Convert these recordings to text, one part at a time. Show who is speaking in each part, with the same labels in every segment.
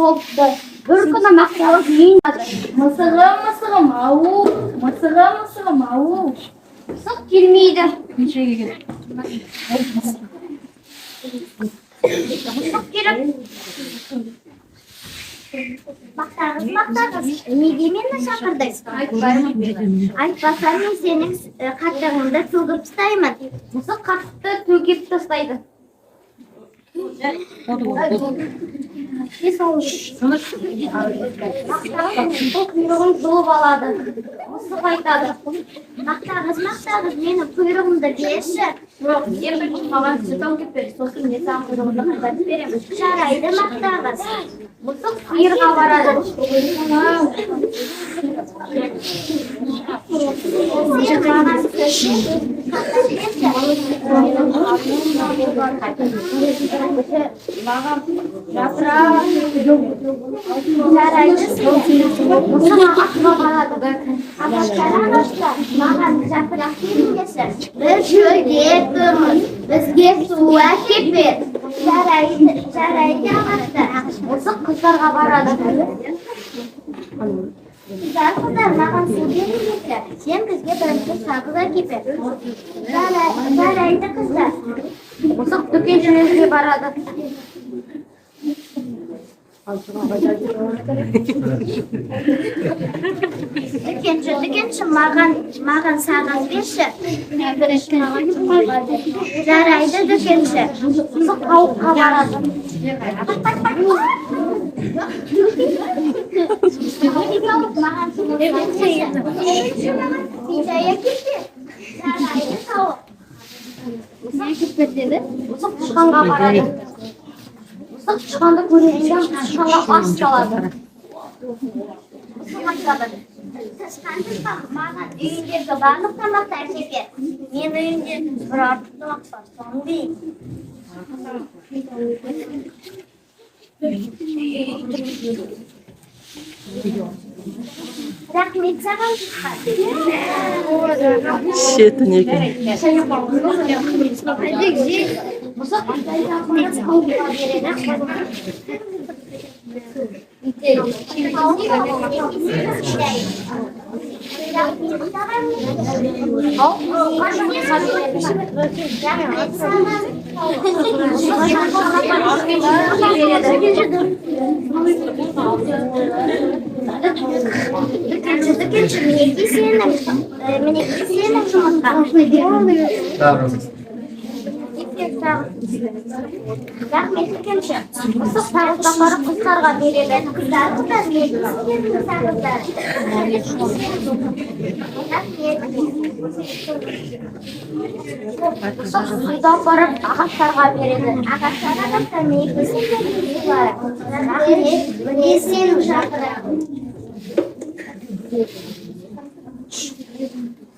Speaker 1: болыпты. Бір күні мақтауыз ең мысығым, ау, мысығым, ау. Мысық келмейді.
Speaker 2: Нешеге келді?
Speaker 1: Мысық келіп. Мақтағыз. Неге мені шақырдыңыз? Айтпасам мен сенің қаттығыңды төгіп тастаймын. Мысық қатты төгіп тастайды. Құйрығын жұлып алады. Мысық айтады. Мақтағыз, мені құйрығымды берші.
Speaker 2: Жоқ, ең бірінші маған сүт алып келіп бер, сосын мен саған құйрығымды қайтарып беремін.
Speaker 1: Жарайды, мақтағыз. Мысық сиырға барады.
Speaker 2: Маған жапырақ.
Speaker 1: Жарайды, мысық ағашқа барады. Ағаштар, маған жапырақ беріңдерші. Біз шөлдеп тұрмыз. Бізге су әкеп бер. Жарайды, ағаштар. Мысық қыздарға барады. Қыздар, маған су беріңдерші. Сен бізге бірінші сабыз әкеп бер. Жарайды, қыздар. Мысық дүкеншілерге барады. Дүкенші, маған сағыз берші. Жарайды, дүкенші. Мысық тауыққа барады. Маған сағыз берші. Жарайды, тауық. Мысық тышқанға барады. Мысық тышқанды көргенде тышқанға бас салады. Мысық айтады. Тышқан, маған үйіндегі барлық тамақты әкеп бер. Мен үйінде бір артық тамақ бар, соны берейін. Рахмет саған, тышқан.
Speaker 3: Шетін екен.
Speaker 1: Мысық тауыққа береді. Дүкенші, мінеки сенің жұмыртқа. Рахмет, дүкенші. Мысық сағызға барып қыздарға береді. Қыздар, мінеки сендердің сағыздар. Мысық суды барып ағаштарға береді. Ағаштар, мінеки сендердің сулары. Міне сенің жапырағың.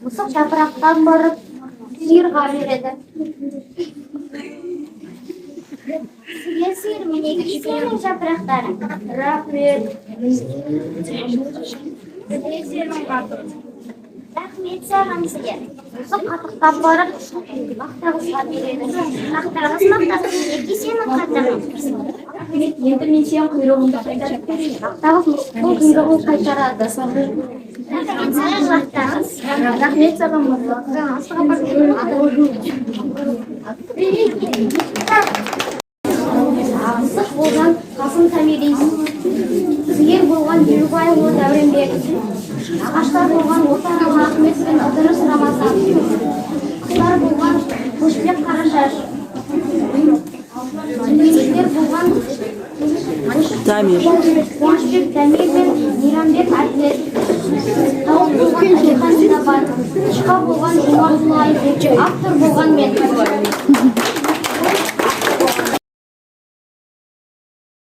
Speaker 1: Мысық жапырақтан барып сиырға береді. Сиыр, мінеки сенің жапырақтарың. Рахмет. Рахмет саған сиыр. Мысық қатықтан барып мақтағызға береді. Мақтағыз, мінеки сенің қатығың.
Speaker 2: Енді мен сен құйрығымды қайтарып берейін.
Speaker 1: Мақтағыз мысықтың құйрығын қайтарады.
Speaker 2: Рахмет саған, мысық.
Speaker 1: Мысық болған Қасым Томирис, сиыр болған Елубайұлы Дәуренбек, ағаштар болған Отаралы Ахмет пен Ыдырыс Рамазан, қыздар болған Қошбек Қарашаш, дүкеншілер болған Қуанышбек Дамир пен Мейрамбек Әділет, тауық болған Әлихан Сидабай, тышқа болған Жомарт Зулай, автор болған мен.